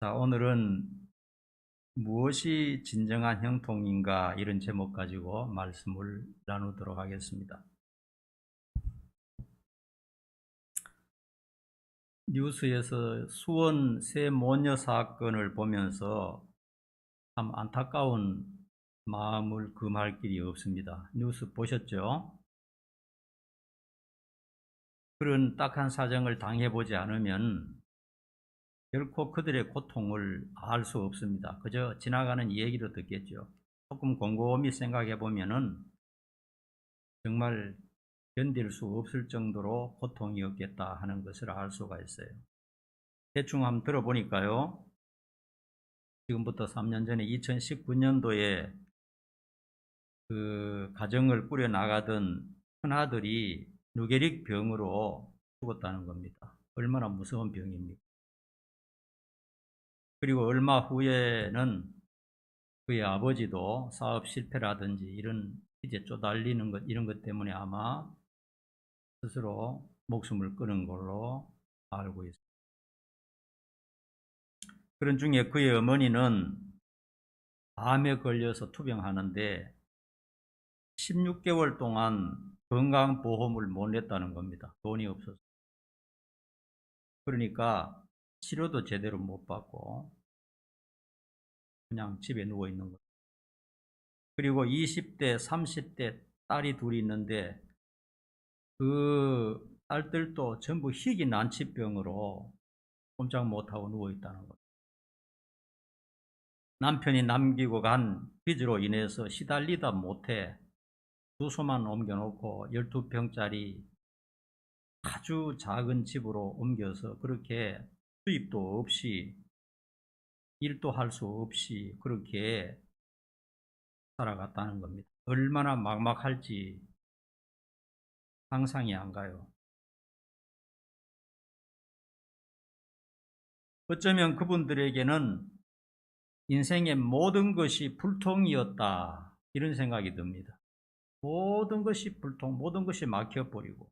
자, 오늘은 무엇이 진정한 형통인가 이런 제목 가지고 말씀을 나누도록 하겠습니다. 뉴스에서 수원 세 모녀 사건을 보면서 참 안타까운 마음을 금할 길이 없습니다. 뉴스 보셨죠? 그런 딱한 사정을 당해보지 않으면 결코 그들의 고통을 알 수 없습니다. 그저 지나가는 얘기로 듣겠죠. 조금 곰곰이 생각해 보면은 정말 견딜 수 없을 정도로 고통이었겠다 하는 것을 알 수가 있어요. 대충 한번 들어보니까요. 지금부터 3년 전에 2019년도에 그 가정을 꾸려나가던 큰아들이 누게릭 병으로 죽었다는 겁니다. 얼마나 무서운 병입니까? 그리고 얼마 후에는 그의 아버지도 사업 실패라든지 이런 이제 쪼달리는 것 이런 것 때문에 아마 스스로 목숨을 끊은 걸로 알고 있습니다. 그런 중에 그의 어머니는 암에 걸려서 투병하는데 16개월 동안 건강보험을 못 냈다는 겁니다. 돈이 없어서. 그러니까 치료도 제대로 못 받고 그냥 집에 누워 있는 거예요. 그리고 20대, 30대 딸이 둘이 있는데 그 딸들도 전부 희귀 난치병으로 꼼짝 못하고 누워 있다는 거예요. 남편이 남기고 간 빚으로 인해서 시달리다 못해 주소만 옮겨놓고 12평짜리 아주 작은 집으로 옮겨서 그렇게 수입도 없이 일도 할 수 없이 그렇게 살아갔다는 겁니다. 얼마나 막막할지 상상이 안 가요. 어쩌면 그분들에게는 인생의 모든 것이 불통이었다 이런 생각이 듭니다. 모든 것이 불통, 모든 것이 막혀버리고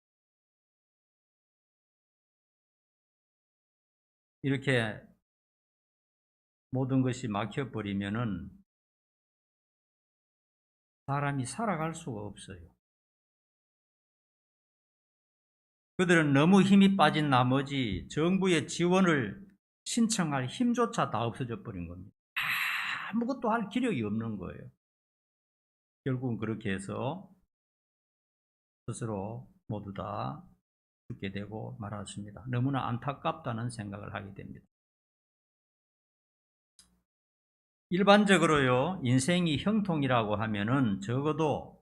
이렇게 모든 것이 막혀버리면은 사람이 살아갈 수가 없어요. 그들은 너무 힘이 빠진 나머지 정부의 지원을 신청할 힘조차 다 없어져 버린 겁니다. 아무것도 할 기력이 없는 거예요. 결국은 그렇게 해서 스스로 모두 다 죽게 되고 말았습니다. 너무나 안타깝다는 생각을 하게 됩니다. 일반적으로요, 인생이 형통이라고 하면은 적어도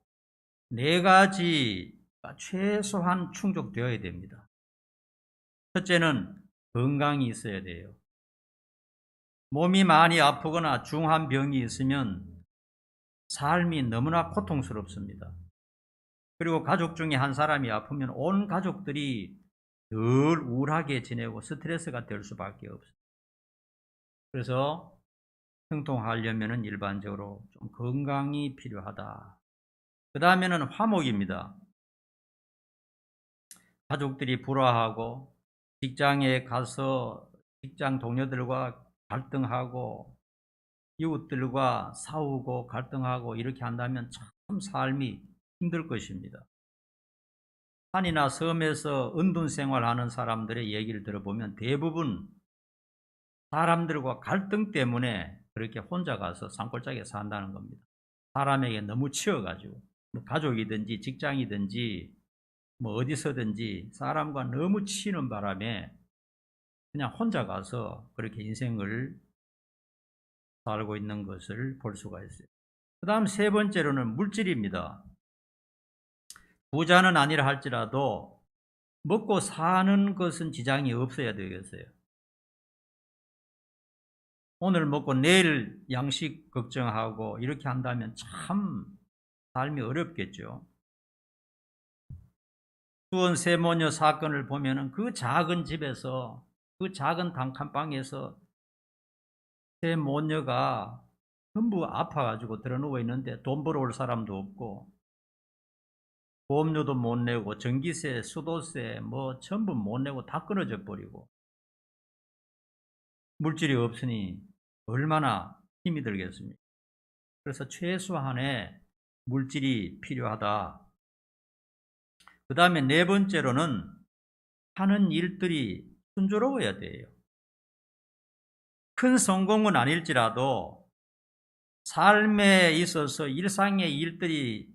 네 가지가 최소한 충족되어야 됩니다. 첫째는 건강이 있어야 돼요. 몸이 많이 아프거나 중한 병이 있으면 삶이 너무나 고통스럽습니다. 그리고 가족 중에 한 사람이 아프면 온 가족들이 늘 우울하게 지내고 스트레스가 될 수밖에 없어요. 그래서 형통하려면 일반적으로 좀 건강이 필요하다. 그 다음에는 화목입니다. 가족들이 불화하고 직장에 가서 직장 동료들과 갈등하고 이웃들과 싸우고 갈등하고 이렇게 한다면 참 삶이 힘들 것입니다. 산이나 섬에서 은둔 생활하는 사람들의 얘기를 들어보면 대부분 사람들과 갈등 때문에 그렇게 혼자 가서 산골짜기에 산다는 겁니다. 사람에게 너무 치여가지고 뭐 가족이든지 직장이든지 뭐 어디서든지 사람과 너무 치이는 바람에 그냥 혼자 가서 그렇게 인생을 살고 있는 것을 볼 수가 있어요. 그 다음 세 번째로는 물질입니다. 부자는 아니라 할지라도 먹고 사는 것은 지장이 없어야 되겠어요. 오늘 먹고 내일 양식 걱정하고 이렇게 한다면 참 삶이 어렵겠죠. 수원 세모녀 사건을 보면은 그 작은 집에서 그 작은 단칸방에서 세모녀가 전부 아파가지고 들어누워 있는데 돈 벌어 올 사람도 없고 보험료도 못 내고 전기세, 수도세 뭐 전부 못 내고 다 끊어져 버리고 물질이 없으니 얼마나 힘이 들겠습니까? 그래서 최소한의 물질이 필요하다. 그 다음에 네 번째로는 하는 일들이 순조로워야 돼요. 큰 성공은 아닐지라도 삶에 있어서 일상의 일들이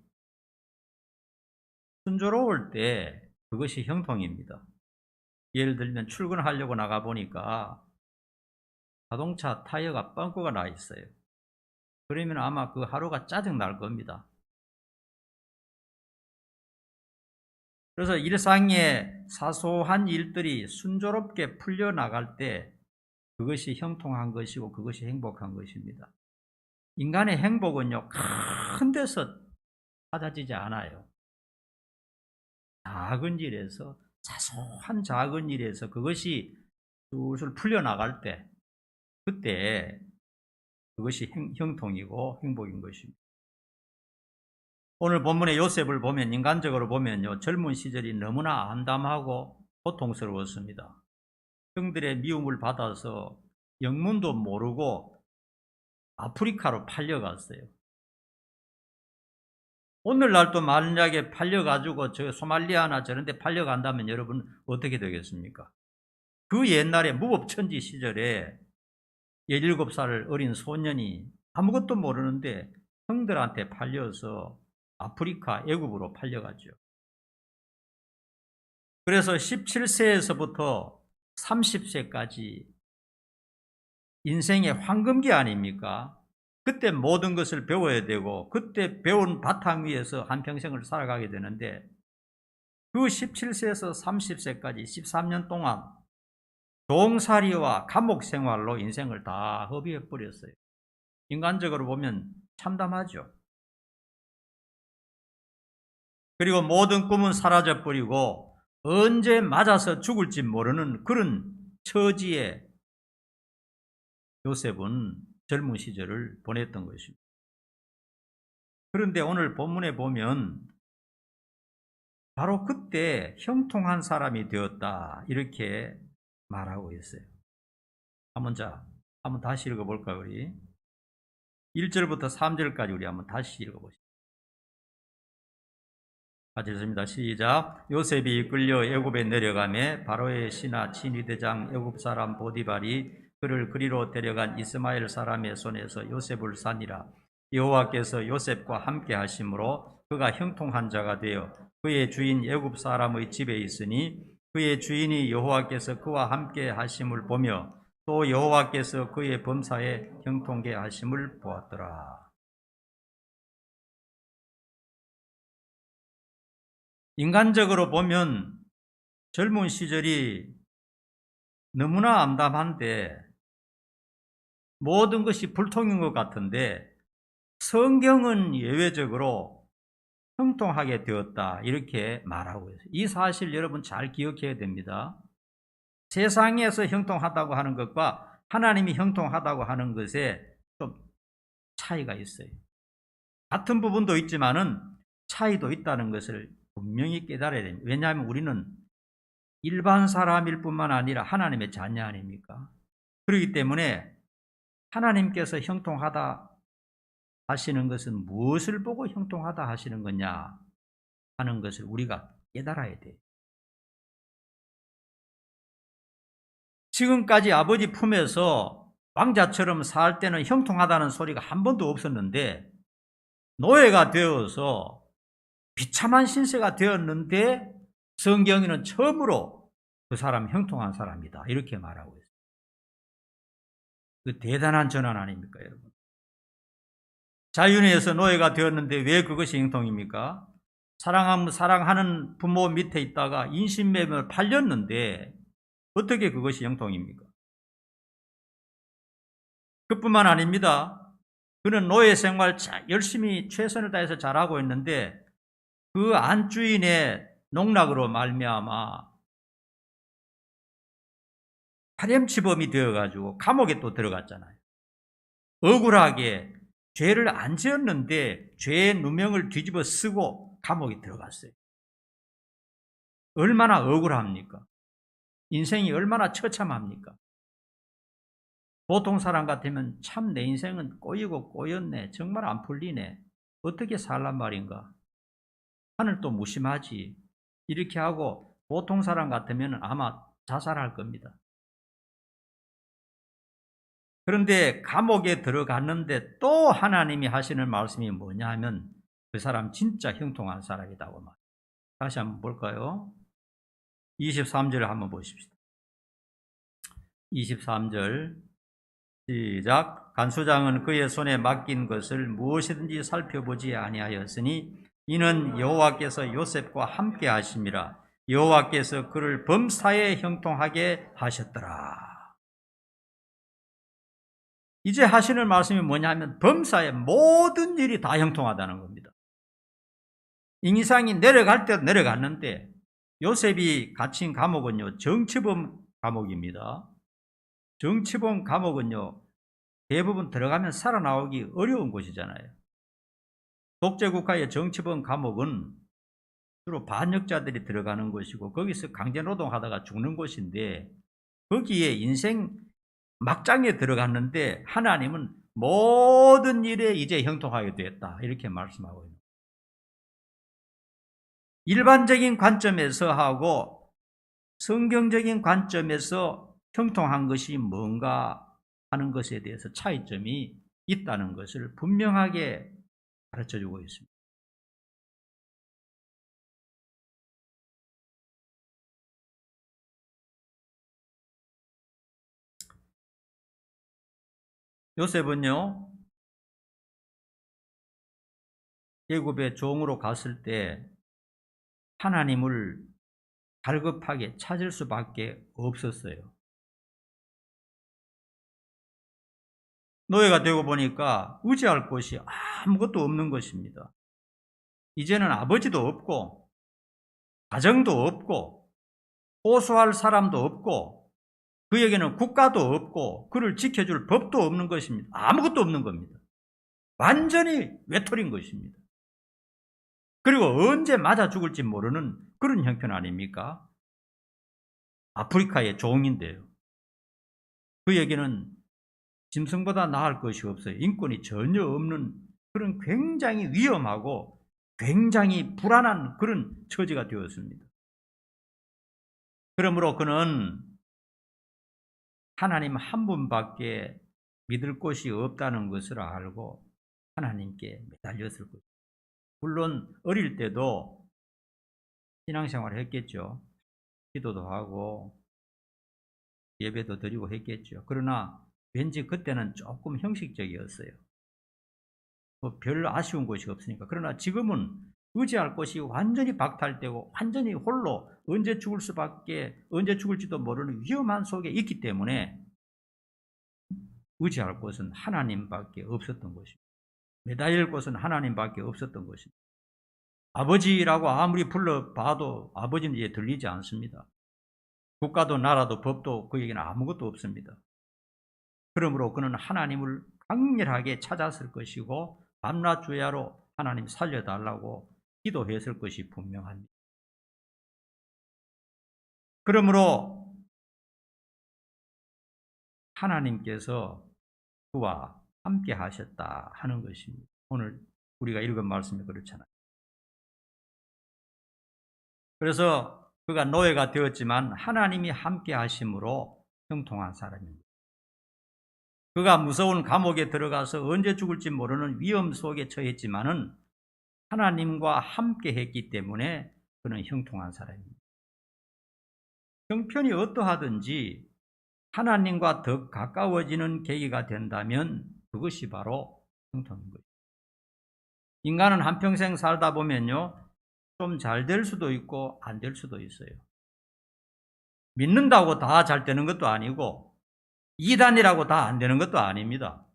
순조로울 때 그것이 형통입니다. 예를 들면 출근하려고 나가보니까 자동차 타이어가 뻥꾸가 나 있어요. 그러면 아마 그 하루가 짜증 날 겁니다. 그래서 일상의 사소한 일들이 순조롭게 풀려나갈 때 그것이 형통한 것이고 그것이 행복한 것입니다. 인간의 행복은요, 큰 데서 찾아지지 않아요. 작은 일에서, 사소한 작은 일에서 그것이 술술 풀려나갈 때, 그때 그것이 형통이고 행복인 것입니다. 오늘 본문의 요셉을 보면, 인간적으로 보면요, 젊은 시절이 너무나 암담하고 고통스러웠습니다. 형들의 미움을 받아서 영문도 모르고 아프리카로 팔려갔어요. 오늘날도 만약에 팔려가지고 저 소말리아나 저런 데 팔려간다면 여러분 어떻게 되겠습니까? 그 옛날에 무법천지 시절에 17살 어린 소년이 아무것도 모르는데 형들한테 팔려서 아프리카 애굽으로 팔려가죠. 그래서 17세에서부터 30세까지 인생의 황금기 아닙니까? 그때 모든 것을 배워야 되고 그때 배운 바탕 위에서 한평생을 살아가게 되는데 그 17세에서 30세까지 13년 동안 종살이와 감옥 생활로 인생을 다 허비해 버렸어요. 인간적으로 보면 참담하죠. 그리고 모든 꿈은 사라져 버리고 언제 맞아서 죽을지 모르는 그런 처지에 요셉은 젊은 시절을 보냈던 것입니다. 그런데 오늘 본문에 보면 바로 그때 형통한 사람이 되었다 이렇게 말하고 있어요. 한번 다시 읽어볼까요? 우리 1절부터 3절까지 우리 한번 다시 읽어보시죠. 같이 읽습니다. 시작. 요셉이 이끌려 애굽에 내려가매 바로의 신하 친위대장 애굽 사람 보디발이 그를 그리로 데려간 이스마엘 사람의 손에서 요셉을 산이라. 여호와께서 요셉과 함께 하심으로 그가 형통한 자가 되어 그의 주인 애굽 사람의 집에 있으니 그의 주인이 여호와께서 그와 함께 하심을 보며 또 여호와께서 그의 범사에 형통케 하심을 보았더라. 인간적으로 보면 젊은 시절이 너무나 암담한데 모든 것이 불통인 것 같은데 성경은 예외적으로 형통하게 되었다 이렇게 말하고 있어요. 이 사실 여러분 잘 기억해야 됩니다. 세상에서 형통하다고 하는 것과 하나님이 형통하다고 하는 것에 좀 차이가 있어요. 같은 부분도 있지만은 차이도 있다는 것을 분명히 깨달아야 됩니다. 왜냐하면 우리는 일반 사람일 뿐만 아니라 하나님의 자녀 아닙니까? 그렇기 때문에 하나님께서 형통하다 하시는 것은 무엇을 보고 형통하다 하시는 거냐 하는 것을 우리가 깨달아야 돼요. 지금까지 아버지 품에서 왕자처럼 살 때는 형통하다는 소리가 한 번도 없었는데 노예가 되어서 비참한 신세가 되었는데 성경에는 처음으로 그 사람 형통한 사람이다 이렇게 말하고 있어요. 그 대단한 전환 아닙니까 여러분? 자유인에서 노예가 되었는데 왜 그것이 형통입니까? 사랑하는 부모 밑에 있다가 인신매매로 팔렸는데 어떻게 그것이 형통입니까? 그뿐만 아닙니다. 그는 노예 생활 열심히 최선을 다해서 잘하고 있는데 그 안주인의 농락으로 말미암아 파렴치범이 되어가지고 감옥에 또 들어갔잖아요. 억울하게 죄를 안 지었는데 죄의 누명을 뒤집어 쓰고 감옥에 들어갔어요. 얼마나 억울합니까? 인생이 얼마나 처참합니까? 보통 사람 같으면 참 내 인생은 꼬이고 꼬였네, 정말 안 풀리네, 어떻게 살란 말인가, 하늘도 무심하지, 이렇게 하고 보통 사람 같으면 아마 자살할 겁니다. 그런데 감옥에 들어갔는데 또 하나님이 하시는 말씀이 뭐냐 하면 그 사람 진짜 형통한 사람이라고 말해요. 다시 한번 볼까요? 23절 한번 보십시다. 23절 시작. 간수장은 그의 손에 맡긴 것을 무엇이든지 살펴보지 아니하였으니 이는 여호와께서 요셉과 함께 하심이라. 여호와께서 그를 범사에 형통하게 하셨더라. 이제 하시는 말씀이 뭐냐면 범사에 모든 일이 다 형통하다는 겁니다. 인상이 내려갈 때도 내려갔는데 요셉이 갇힌 감옥은요, 정치범 감옥입니다. 정치범 감옥은요, 대부분 들어가면 살아나오기 어려운 곳이잖아요. 독재국가의 정치범 감옥은 주로 반역자들이 들어가는 곳이고 거기서 강제노동하다가 죽는 곳인데 거기에 인생 막장에 들어갔는데 하나님은 모든 일에 이제 형통하게 되었다, 이렇게 말씀하고 있습니다. 일반적인 관점에서 하고 성경적인 관점에서 형통한 것이 뭔가 하는 것에 대해서 차이점이 있다는 것을 분명하게 가르쳐주고 있습니다. 요셉은요, 애굽의 종으로 갔을 때 하나님을 갈급하게 찾을 수밖에 없었어요. 노예가 되고 보니까 의지할 곳이 아무것도 없는 것입니다. 이제는 아버지도 없고 가정도 없고 호소할 사람도 없고 그에게는 국가도 없고 그를 지켜줄 법도 없는 것입니다. 아무것도 없는 겁니다. 완전히 외톨인 것입니다. 그리고 언제 맞아 죽을지 모르는 그런 형편 아닙니까? 아프리카의 종인데요. 그에게는 짐승보다 나을 것이 없어요. 인권이 전혀 없는 그런 굉장히 위험하고 굉장히 불안한 그런 처지가 되었습니다. 그러므로 그는 하나님 한 분밖에 믿을 곳이 없다는 것을 알고 하나님께 매달렸을 것입니다. 물론 어릴 때도 신앙생활을 했겠죠. 기도도 하고 예배도 드리고 했겠죠. 그러나 왠지 그때는 조금 형식적이었어요. 별 아쉬운 것이 없으니까. 그러나 지금은 의지할 곳이 완전히 박탈되고 완전히 홀로 언제 죽을지도 모르는 위험한 속에 있기 때문에 의지할 곳은 하나님밖에 없었던 것입니다. 매달릴 곳은 하나님밖에 없었던 것입니다. 아버지라고 아무리 불러봐도 아버지는 이제 들리지 않습니다. 국가도 나라도 법도 그에게는 아무것도 없습니다. 그러므로 그는 하나님을 강렬하게 찾았을 것이고 밤낮 주야로 하나님 살려달라고 기도했을 것이 분명합니다. 그러므로 하나님께서 그와 함께 하셨다 하는 것입니다. 오늘 우리가 읽은 말씀이 그렇잖아요. 그래서 그가 노예가 되었지만 하나님이 함께 하심으로 형통한 사람입니다. 그가 무서운 감옥에 들어가서 언제 죽을지 모르는 위험 속에 처했지만은 하나님과 함께 했기 때문에 그는 형통한 사람입니다. 형편이 어떠하든지 하나님과 더 가까워지는 계기가 된다면 그것이 바로 형통인 거예요. 인간은 한평생 살다 보면요, 좀 잘 될 수도 있고 안 될 수도 있어요. 믿는다고 다 잘 되는 것도 아니고 이단이라고 다 안 되는 것도 아닙니다.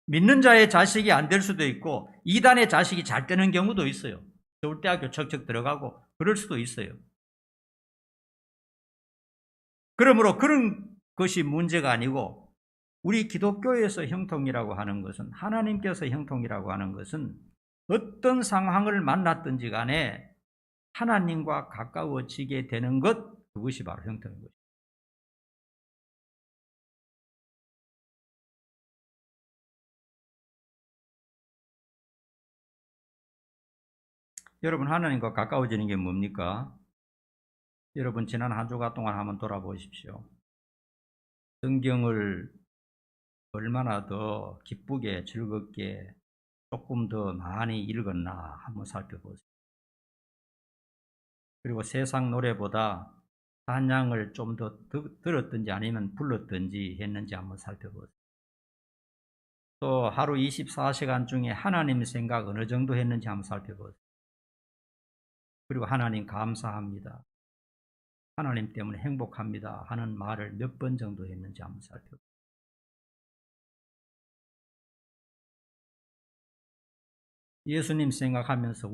믿는 자의 자식이 안 될 수도 있고 이단의 자식이 잘 되는 경우도 있어요. 서울대학교 척척 들어가고 그럴 수도 있어요. 그러므로 그런 것이 문제가 아니고 우리 기독교에서 형통이라고 하는 것은, 하나님께서 형통이라고 하는 것은 어떤 상황을 만났든지 간에 하나님과 가까워지게 되는 것, 그것이 바로 형통인 것입니다. 여러분, 하나님과 가까워지는 게 뭡니까? 여러분, 지난 한 주간 동안 한번 돌아보십시오. 성경을 얼마나 더 기쁘게 즐겁게 조금 더 많이 읽었나 한번 살펴보세요. 그리고 세상 노래보다 찬양을 좀 더 들었든지 아니면 불렀든지 했는지 한번 살펴보세요. 또 하루 24시간 중에 하나님 생각 어느 정도 했는지 한번 살펴보세요. 그리고 하나님 감사합니다, 하나님 때문에 행복합니다 하는 말을 몇 번 정도 했는지 한번 살펴보세요. 예수님 생각하면서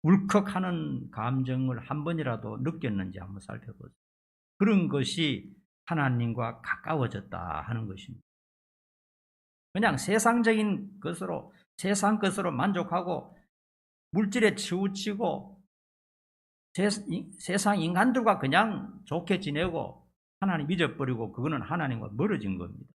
울컥하는 감정을 한 번이라도 느꼈는지 한번 살펴보세요. 그런 것이 하나님과 가까워졌다 하는 것입니다. 그냥 세상적인 것으로, 세상 것으로 만족하고 물질에 치우치고 세상 인간들과 그냥 좋게 지내고 하나님 잊어버리고, 그거는 하나님과 멀어진 겁니다.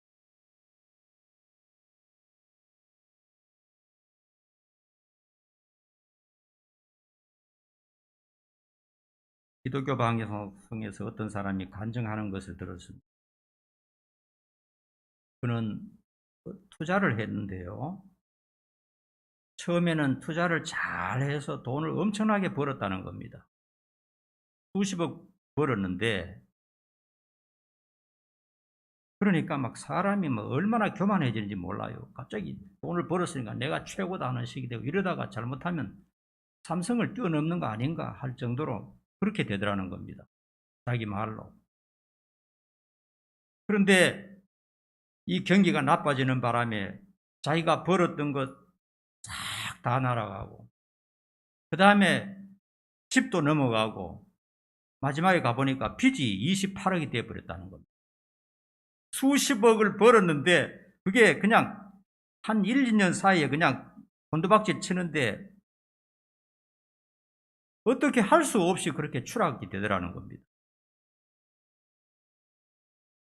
기독교 방송에서 어떤 사람이 간증하는 것을 들었습니다. 그는 투자를 했는데요, 처음에는 투자를 잘해서 돈을 엄청나게 벌었다는 겁니다. 수십억 벌었는데, 그러니까 막 사람이 뭐 얼마나 교만해지는지 몰라요. 갑자기 돈을 벌었으니까 내가 최고다 하는 식이 되고, 이러다가 잘못하면 삼성을 뛰어넘는 거 아닌가 할 정도로 그렇게 되더라는 겁니다, 자기 말로. 그런데 이 경기가 나빠지는 바람에 자기가 벌었던 것 싹 다 날아가고, 그 다음에 집도 넘어가고, 마지막에 가보니까 빚이 28억이 되어버렸다는 겁니다. 수십억을 벌었는데 그게 그냥 한 1, 2년 사이에 그냥 곤두박질 치는데 어떻게 할 수 없이 그렇게 추락이 되더라는 겁니다.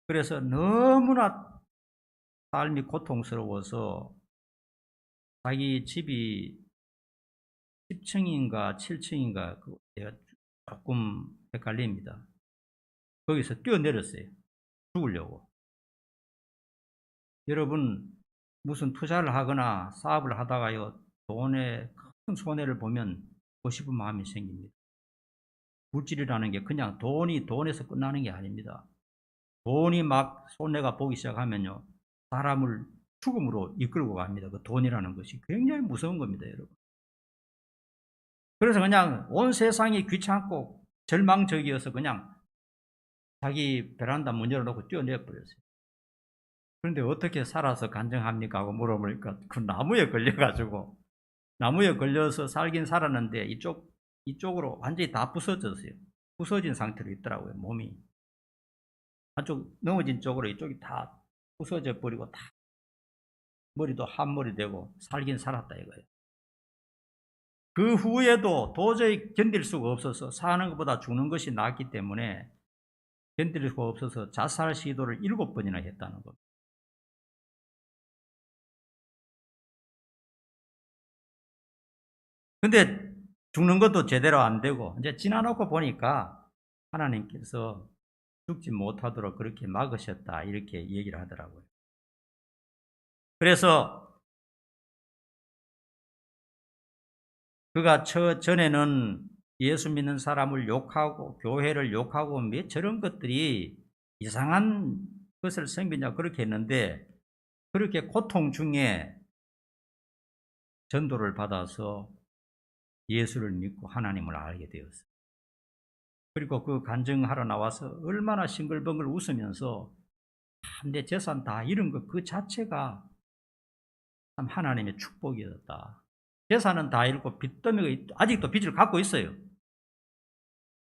그래서 너무나 삶이 고통스러워서 자기 집이 10층인가 7층인가 제가 조금 헷갈립니다. 거기서 뛰어내렸어요, 죽으려고. 여러분, 무슨 투자를 하거나 사업을 하다가요, 돈에 큰 손해를 보면 보고 싶은 마음이 생깁니다. 물질이라는 게 그냥 돈에서 끝나는 게 아닙니다. 돈이 막 손해가 보기 시작하면요, 사람을 죽음으로 이끌고 갑니다. 그 돈이라는 것이 굉장히 무서운 겁니다, 여러분. 그래서 그냥 온 세상이 귀찮고 절망적이어서 그냥 자기 베란다 문 열어놓고 뛰어내 버렸어요. 그런데 어떻게 살아서 간증합니까 하고 물어보니까 그 나무에 걸려서 살긴 살았는데 이쪽으로 완전히 다 부서졌어요. 부서진 상태로 있더라고요, 몸이. 한쪽 넘어진 쪽으로 이쪽이 다 부서져 버리고, 다 머리도 한 머리 되고 살긴 살았다 이거예요. 그 후에도 도저히 견딜 수가 없어서, 사는 것보다 죽는 것이 낫기 때문에 견딜 수가 없어서 자살 시도를 7번이나 했다는 겁니다. 근데 죽는 것도 제대로 안 되고, 이제 지나놓고 보니까 하나님께서 죽지 못하도록 그렇게 막으셨다 이렇게 얘기를 하더라고요. 그래서 그가 전에는 예수 믿는 사람을 욕하고 교회를 욕하고 저런 것들이 이상한 것을 섬기냐 그렇게 했는데, 그렇게 고통 중에 전도를 받아서 예수를 믿고 하나님을 알게 되었어요. 그리고 그 간증하러 나와서 얼마나 싱글벙글 웃으면서 내 재산 다 잃은 것 그 자체가 참 하나님의 축복이었다. 재산은 다 잃고 빚더미가 아직도 빚을 갖고 있어요.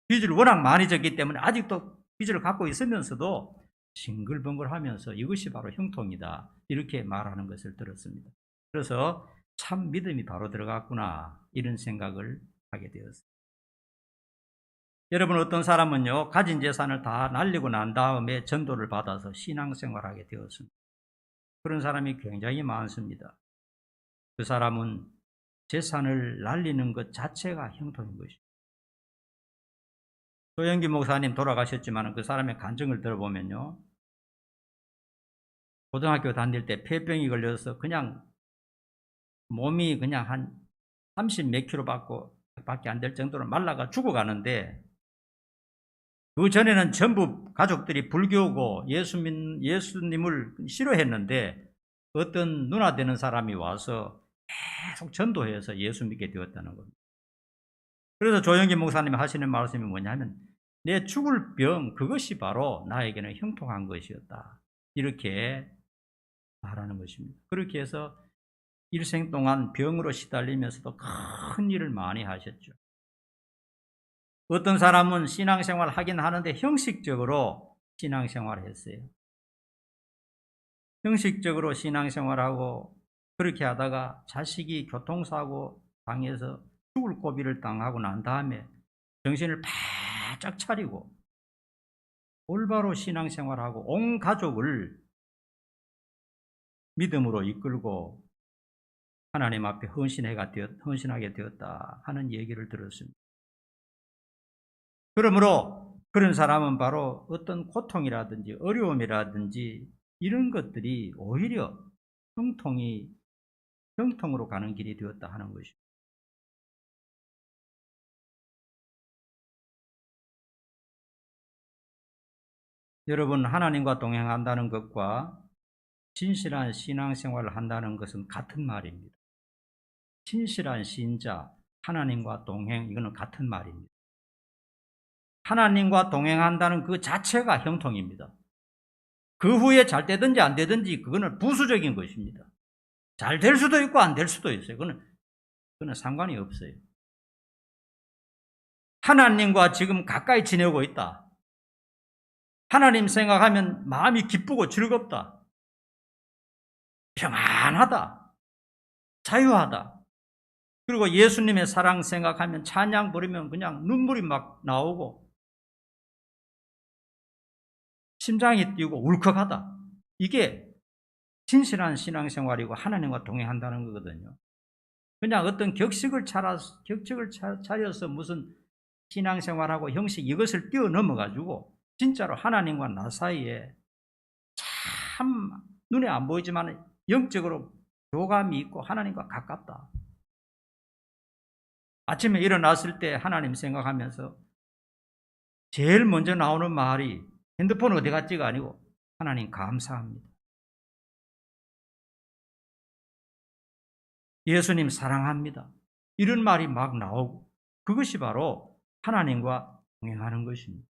빚을 워낙 많이 졌기 때문에 아직도 빚을 갖고 있으면서도 싱글벙글하면서 이것이 바로 형통이다 이렇게 말하는 것을 들었습니다. 그래서 참 믿음이 바로 들어갔구나 이런 생각을 하게 되었습니다. 여러분, 어떤 사람은요, 가진 재산을 다 날리고 난 다음에 전도를 받아서 신앙생활하게 되었습니다. 그런 사람이 굉장히 많습니다. 그 사람은 재산을 날리는 것 자체가 형통인 것이죠. 조영기 목사님 돌아가셨지만 그 사람의 간증을 들어보면요, 고등학교 다닐 때 폐병이 걸려서 그냥 몸이 그냥 한 30 몇 킬로 밖에 안 될 정도로 말라가 죽어가는데, 그 전에는 전부 가족들이 불교고 예수님을 싫어했는데 어떤 누나 되는 사람이 와서 계속 전도해서 예수 믿게 되었다는 겁니다. 그래서 조영기 목사님이 하시는 말씀이 뭐냐면, 내 죽을 병, 그것이 바로 나에게는 형통한 것이었다, 이렇게 말하는 것입니다. 그렇게 해서 일생 동안 병으로 시달리면서도 큰 일을 많이 하셨죠. 어떤 사람은 신앙생활 하긴 하는데 형식적으로 신앙생활을 했어요. 형식적으로 신앙생활하고 그렇게 하다가 자식이 교통사고 당해서 죽을 고비를 당하고 난 다음에 정신을 바짝 차리고 올바로 신앙생활하고 온 가족을 믿음으로 이끌고 하나님 앞에 헌신하게 되었다 하는 얘기를 들었습니다. 그러므로 그런 사람은 바로 어떤 고통이라든지 어려움이라든지 이런 것들이 오히려 형통으로 가는 길이 되었다 하는 것입니다. 여러분, 하나님과 동행한다는 것과 진실한 신앙생활을 한다는 것은 같은 말입니다. 진실한 신자, 하나님과 동행, 이거는 같은 말입니다. 하나님과 동행한다는 그 자체가 형통입니다. 그 후에 잘 되든지 안 되든지 그거는 부수적인 것입니다. 잘 될 수도 있고 안 될 수도 있어요. 그거는 상관이 없어요. 하나님과 지금 가까이 지내고 있다. 하나님 생각하면 마음이 기쁘고 즐겁다. 평안하다. 자유하다. 그리고 예수님의 사랑 생각하면 찬양 부르면 그냥 눈물이 막 나오고 심장이 뛰고 울컥하다. 이게 진실한 신앙생활이고 하나님과 동행한다는 거거든요. 그냥 어떤 격식을 차려서 무슨 신앙생활하고 형식 이것을 뛰어넘어가지고 진짜로 하나님과 나 사이에 참 눈에 안 보이지만 영적으로 교감이 있고 하나님과 가깝다. 아침에 일어났을 때 하나님 생각하면서 제일 먼저 나오는 말이 핸드폰 어디 갔지가 아니고 하나님 감사합니다. 예수님 사랑합니다. 이런 말이 막 나오고 그것이 바로 하나님과 동행하는 것입니다.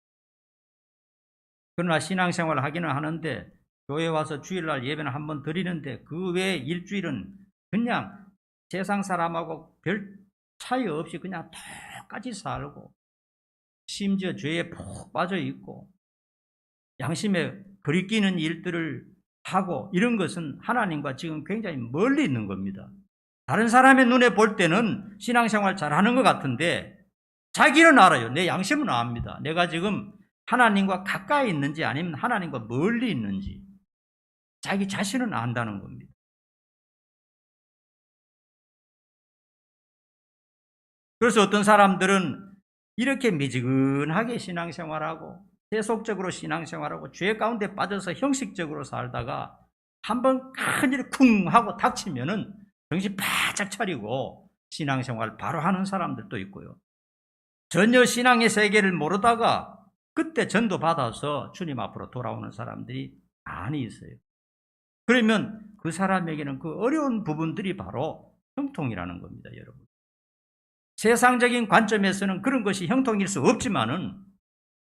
그러나 신앙생활을 하기는 하는데 교회 와서 주일날 예배는 한번 드리는데 그 외에 일주일은 그냥 세상 사람하고 별 차이 없이 그냥 똑같이 살고 심지어 죄에 푹 빠져 있고 양심에 거리끼는 일들을 하고 이런 것은 하나님과 지금 굉장히 멀리 있는 겁니다. 다른 사람의 눈에 볼 때는 신앙생활 잘하는 것 같은데 자기는 알아요. 내 양심은 압니다. 내가 지금 하나님과 가까이 있는지 아니면 하나님과 멀리 있는지 자기 자신은 안다는 겁니다. 그래서 어떤 사람들은 이렇게 미지근하게 신앙생활하고 세속적으로 신앙생활하고 죄 가운데 빠져서 형식적으로 살다가 한번 큰일이 쿵 하고 닥치면은 정신 바짝 차리고 신앙생활 바로 하는 사람들도 있고요. 전혀 신앙의 세계를 모르다가 그때 전도 받아서 주님 앞으로 돌아오는 사람들이 많이 있어요. 그러면 그 사람에게는 그 어려운 부분들이 바로 형통이라는 겁니다, 여러분. 세상적인 관점에서는 그런 것이 형통일 수 없지만은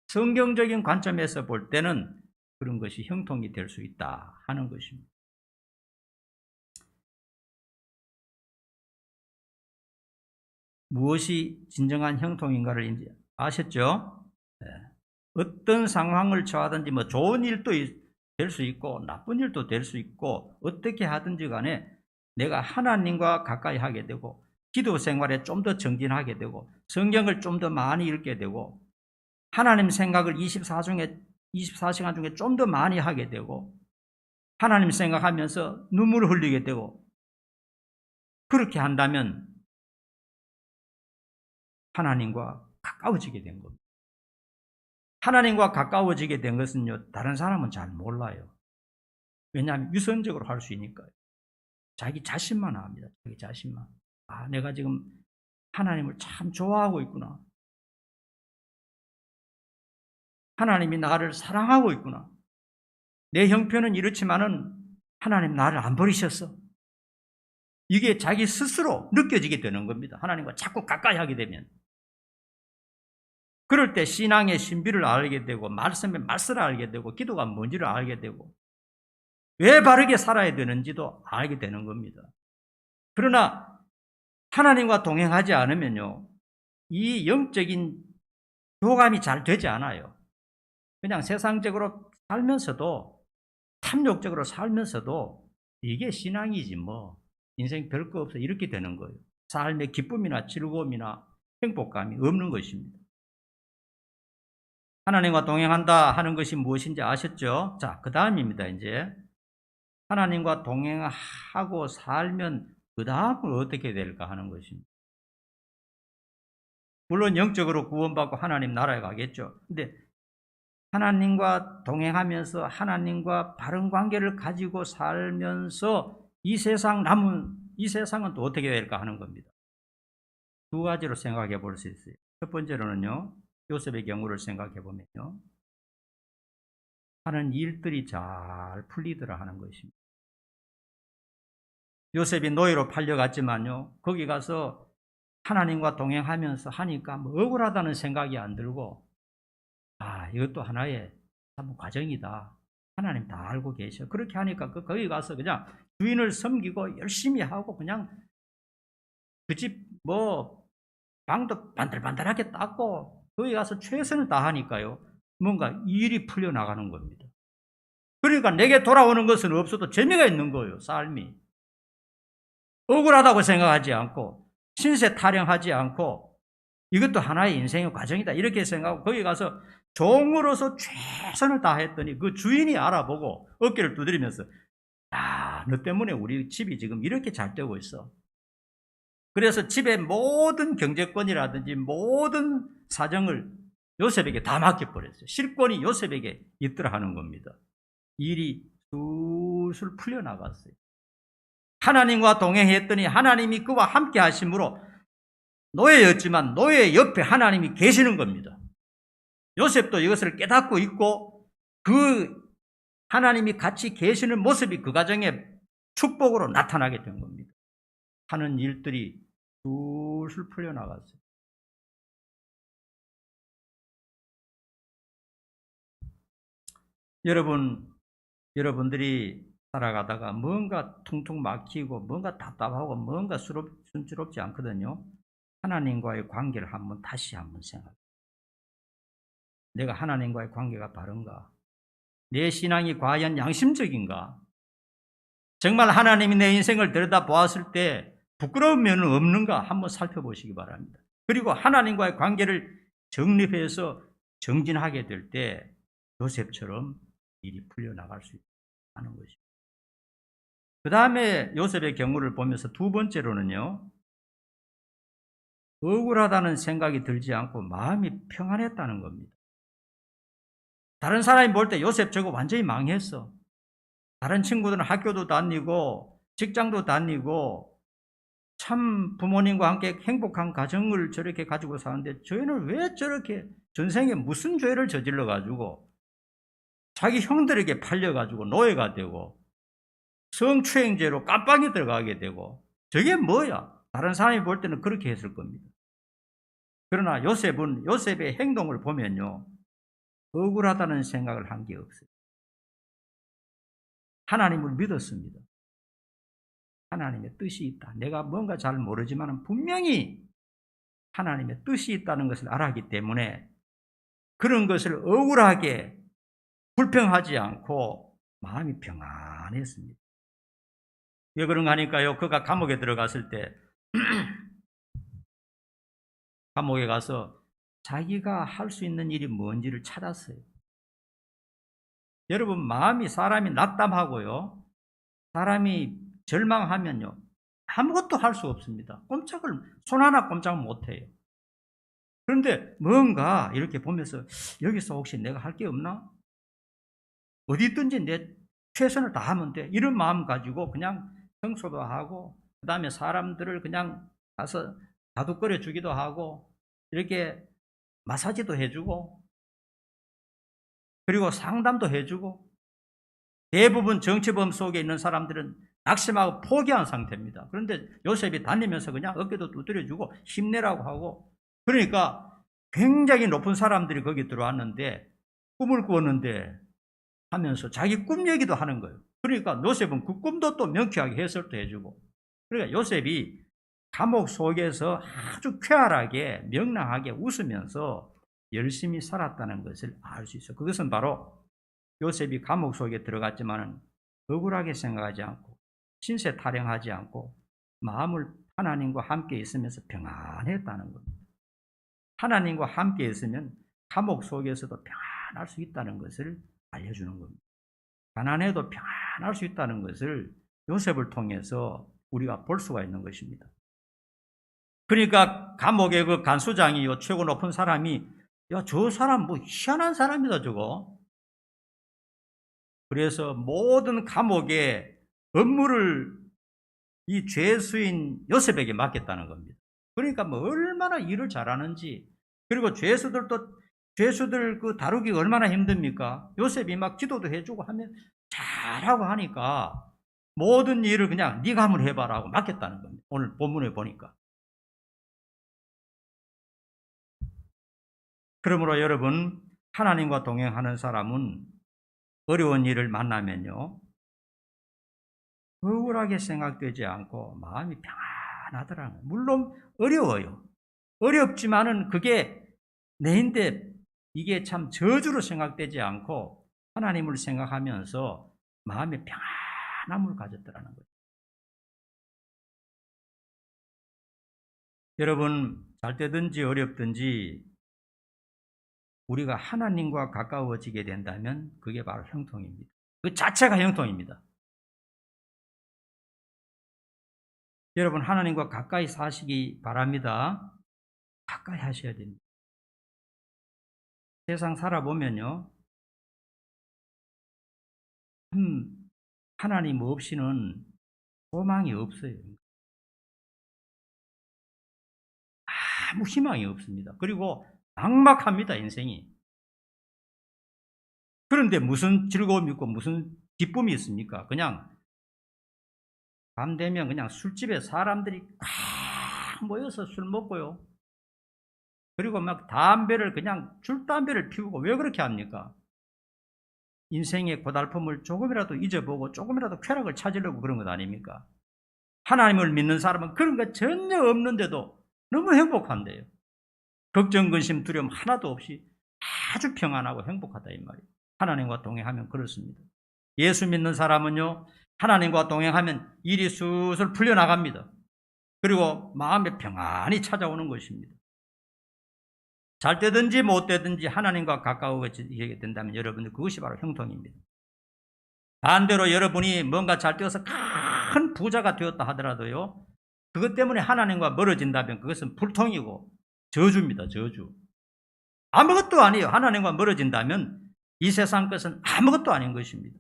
성경적인 관점에서 볼 때는 그런 것이 형통이 될 수 있다 하는 것입니다. 무엇이 진정한 형통인가를 이제 아셨죠? 네. 어떤 상황을 처하든지 뭐 좋은 일도 될 수 있고 나쁜 일도 될 수 있고 어떻게 하든지 간에 내가 하나님과 가까이 하게 되고 기도 생활에 좀 더 정진하게 되고 성경을 좀 더 많이 읽게 되고 하나님 생각을 24시간 중에 좀 더 많이 하게 되고 하나님 생각하면서 눈물을 흘리게 되고 그렇게 한다면 하나님과 가까워지게 된 겁니다. 하나님과 가까워지게 된 것은요, 다른 사람은 잘 몰라요. 왜냐하면 유선적으로 할 수 있으니까요. 자기 자신만 압니다. 자기 자신만. 아, 내가 지금 하나님을 참 좋아하고 있구나. 하나님이 나를 사랑하고 있구나. 내 형편은 이렇지만은 하나님 나를 안 버리셨어. 이게 자기 스스로 느껴지게 되는 겁니다. 하나님과 자꾸 가까이 하게 되면. 그럴 때 신앙의 신비를 알게 되고, 말씀의 말씀을 알게 되고, 기도가 뭔지를 알게 되고, 왜 바르게 살아야 되는지도 알게 되는 겁니다. 그러나 하나님과 동행하지 않으면요, 이 영적인 교감이 잘 되지 않아요. 그냥 세상적으로 살면서도, 탐욕적으로 살면서도 이게 신앙이지 뭐 인생 별거 없어 이렇게 되는 거예요. 삶의 기쁨이나 즐거움이나 행복감이 없는 것입니다. 하나님과 동행한다 하는 것이 무엇인지 아셨죠? 자, 그 다음입니다. 이제 하나님과 동행하고 살면 그 다음은 어떻게 될까 하는 것입니다. 물론 영적으로 구원받고 하나님 나라에 가겠죠. 근데 하나님과 동행하면서 하나님과 바른 관계를 가지고 살면서 이 세상은 또 어떻게 될까 하는 겁니다. 두 가지로 생각해 볼 수 있어요. 첫 번째로는요, 요셉의 경우를 생각해 보면요, 하는 일들이 잘 풀리더라 하는 것입니다. 요셉이 노예로 팔려갔지만요, 거기 가서 하나님과 동행하면서 하니까 뭐 억울하다는 생각이 안 들고, 아, 이것도 하나의 참 과정이다. 하나님 다 알고 계셔. 그렇게 하니까 거기 가서 그냥 주인을 섬기고 열심히 하고 그냥 그 집 뭐 방도 반들반들하게 닦고 거기 가서 최선을 다하니까요, 뭔가 일이 풀려나가는 겁니다. 그러니까 내게 돌아오는 것은 없어도 재미가 있는 거예요. 삶이. 억울하다고 생각하지 않고 신세 타령하지 않고 이것도 하나의 인생의 과정이다 이렇게 생각하고 거기 가서 종으로서 최선을 다했더니 그 주인이 알아보고 어깨를 두드리면서, 야, 너 때문에 우리 집이 지금 이렇게 잘 되고 있어. 그래서 집의 모든 경제권이라든지 모든 사정을 요셉에게 다 맡겨버렸어요. 실권이 요셉에게 있더라 하는 겁니다. 일이 술술 풀려나갔어요. 하나님과 동행했더니 하나님이 그와 함께 하심으로 노예였지만 노예 옆에 하나님이 계시는 겁니다. 요셉도 이것을 깨닫고 있고 그 하나님이 같이 계시는 모습이 그 가정에 축복으로 나타나게 된 겁니다. 하는 일들이 술술 풀려나갔어요. 여러분들이 살아가다가 뭔가 퉁퉁 막히고 뭔가 답답하고 뭔가 순조롭지 않거든요. 하나님과의 관계를 다시 한번 생각해요. 내가 하나님과의 관계가 바른가? 내 신앙이 과연 양심적인가? 정말 하나님이 내 인생을 들여다보았을 때 부끄러운 면은 없는가 한번 살펴보시기 바랍니다. 그리고 하나님과의 관계를 정립해서 정진하게 될 때 요셉처럼 일이 풀려나갈 수 있다는 것입니다. 그 다음에 요셉의 경우를 보면서 두 번째로는요, 억울하다는 생각이 들지 않고 마음이 평안했다는 겁니다. 다른 사람이 볼 때 요셉 저거 완전히 망했어. 다른 친구들은 학교도 다니고 직장도 다니고 참 부모님과 함께 행복한 가정을 저렇게 가지고 사는데 저희는 왜 저렇게 전생에 무슨 죄를 저질러 가지고 자기 형들에게 팔려 가지고 노예가 되고 성추행죄로 깜빵에 들어가게 되고 저게 뭐야? 다른 사람이 볼 때는 그렇게 했을 겁니다. 그러나 요셉의 행동을 보면요, 억울하다는 생각을 한 게 없어요. 하나님을 믿었습니다. 하나님의 뜻이 있다. 내가 뭔가 잘 모르지만 분명히 하나님의 뜻이 있다는 것을 알았기 때문에 그런 것을 억울하게 불평하지 않고 마음이 평안했습니다. 왜 그런가 하니까요, 그가 감옥에 들어갔을 때 감옥에 가서 자기가 할 수 있는 일이 뭔지를 찾았어요. 여러분, 사람이 낙담하고요, 사람이 절망하면요, 아무것도 할 수 없습니다. 손 하나 꼼짝 못 해요. 그런데 뭔가 이렇게 보면서 여기서 혹시 내가 할 게 없나? 어디 있든지 내 최선을 다하면 돼. 이런 마음 가지고 그냥 청소도 하고 그다음에 사람들을 그냥 가서 다독거려 주기도 하고 이렇게 마사지도 해주고 그리고 상담도 해주고 대부분 정치범 속에 있는 사람들은 낙심하고 포기한 상태입니다. 그런데 요셉이 다니면서 그냥 어깨도 두드려주고 힘내라고 하고 그러니까 굉장히 높은 사람들이 거기 들어왔는데 꿈을 꾸었는데 하면서 자기 꿈 얘기도 하는 거예요. 그러니까 요셉은 그 꿈도 또 명쾌하게 해설도 해주고 그러니까 요셉이 감옥 속에서 아주 쾌활하게 명랑하게 웃으면서 열심히 살았다는 것을 알 수 있어요. 그것은 바로 요셉이 감옥 속에 들어갔지만 억울하게 생각하지 않고 신세 타령하지 않고 마음을 하나님과 함께 있으면서 평안했다는 겁니다. 하나님과 함께 있으면 감옥 속에서도 평안할 수 있다는 것을 알려주는 겁니다. 가난해도 평안할 수 있다는 것을 요셉을 통해서 우리가 볼 수가 있는 것입니다. 그러니까 감옥의 그 간수장이 최고 높은 사람이 야, 저 사람 뭐 희한한 사람이다 저거. 그래서 모든 감옥의 업무를 이 죄수인 요셉에게 맡겼다는 겁니다. 그러니까 뭐 얼마나 일을 잘하는지 그리고 죄수들 그 다루기 얼마나 힘듭니까? 요셉이 막 기도도 해주고 하면 잘하고 하니까 모든 일을 그냥 네가 한번 해봐라고 맡겼다는 겁니다. 오늘 본문에 보니까. 그러므로 여러분 하나님과 동행하는 사람은 어려운 일을 만나면요 억울하게 생각되지 않고 마음이 평안하더라는 거예요. 물론 어려워요. 어렵지만은 그게 내인데 이게 참 저주로 생각되지 않고 하나님을 생각하면서 마음의 평안함을 가졌더라는 거예요. 여러분 잘 되든지 어렵든지 우리가 하나님과 가까워지게 된다면 그게 바로 형통입니다. 그 자체가 형통입니다. 여러분 하나님과 가까이 사시기 바랍니다. 가까이 하셔야 됩니다. 세상 살아보면요 하나님 없이는 소망이 없어요. 아무 희망이 없습니다. 그리고 막막합니다, 인생이. 그런데 무슨 즐거움이 있고 무슨 기쁨이 있습니까? 그냥 밤 되면 그냥 술집에 사람들이 꽉 모여서 술 먹고요. 그리고 막 담배를 그냥 줄담배를 피우고 왜 그렇게 합니까? 인생의 고달픔을 조금이라도 잊어보고 조금이라도 쾌락을 찾으려고 그런 것 아닙니까? 하나님을 믿는 사람은 그런 거 전혀 없는데도 너무 행복한데요. 걱정, 근심, 두려움 하나도 없이 아주 평안하고 행복하다 이 말이에요. 하나님과 동행하면 그렇습니다. 예수 믿는 사람은요 하나님과 동행하면 일이 술술 풀려나갑니다. 그리고 마음에 평안이 찾아오는 것입니다. 잘 되든지 못 되든지 하나님과 가까워지게 된다면 여러분들 그것이 바로 형통입니다. 반대로 여러분이 뭔가 잘 되어서 큰 부자가 되었다 하더라도요 그것 때문에 하나님과 멀어진다면 그것은 불통이고 저주입니다. 저주. 아무것도 아니에요. 하나님과 멀어진다면 이 세상 것은 아무것도 아닌 것입니다.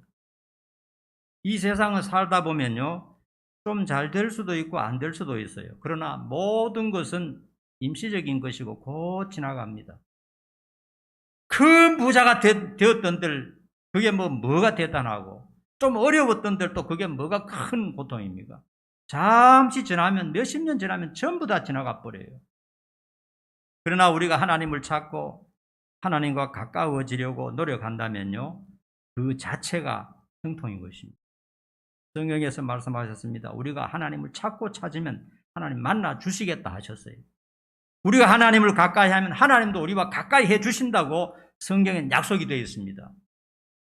이 세상을 살다 보면요 좀 잘 될 수도 있고 안 될 수도 있어요. 그러나 모든 것은 임시적인 것이고 곧 지나갑니다. 큰 부자가 되었던들 그게 뭐가 대단하고 좀 어려웠던들 또 그게 뭐가 큰 고통입니까? 잠시 지나면 몇십 년 지나면 전부 다 지나가 버려요. 그러나 우리가 하나님을 찾고 하나님과 가까워지려고 노력한다면요 그 자체가 형통인 것입니다. 성경에서 말씀하셨습니다. 우리가 하나님을 찾고 찾으면 하나님 만나 주시겠다 하셨어요. 우리가 하나님을 가까이 하면 하나님도 우리와 가까이 해 주신다고 성경엔 약속이 되어 있습니다.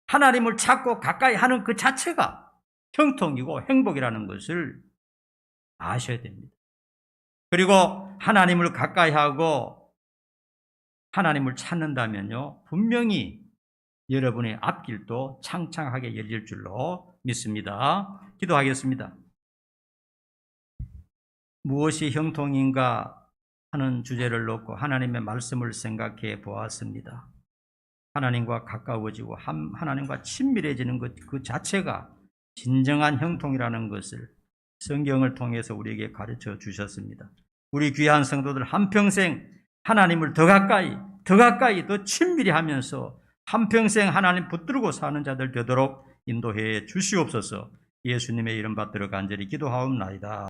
하나님을 찾고 가까이 하는 그 자체가 형통이고 행복이라는 것을 아셔야 됩니다. 그리고 하나님을 가까이 하고 하나님을 찾는다면요 분명히 여러분의 앞길도 창창하게 열릴 줄로 믿습니다. 기도하겠습니다. 무엇이 형통인가 하는 주제를 놓고 하나님의 말씀을 생각해 보았습니다. 하나님과 가까워지고 하나님과 친밀해지는 것 그 자체가 진정한 형통이라는 것을 성경을 통해서 우리에게 가르쳐 주셨습니다. 우리 귀한 성도들 한평생 하나님을 더 가까이 더 친밀히 하면서 한평생 하나님 붙들고 사는 자들 되도록 인도해 주시옵소서. 예수님의 이름 받들어 간절히 기도하옵나이다.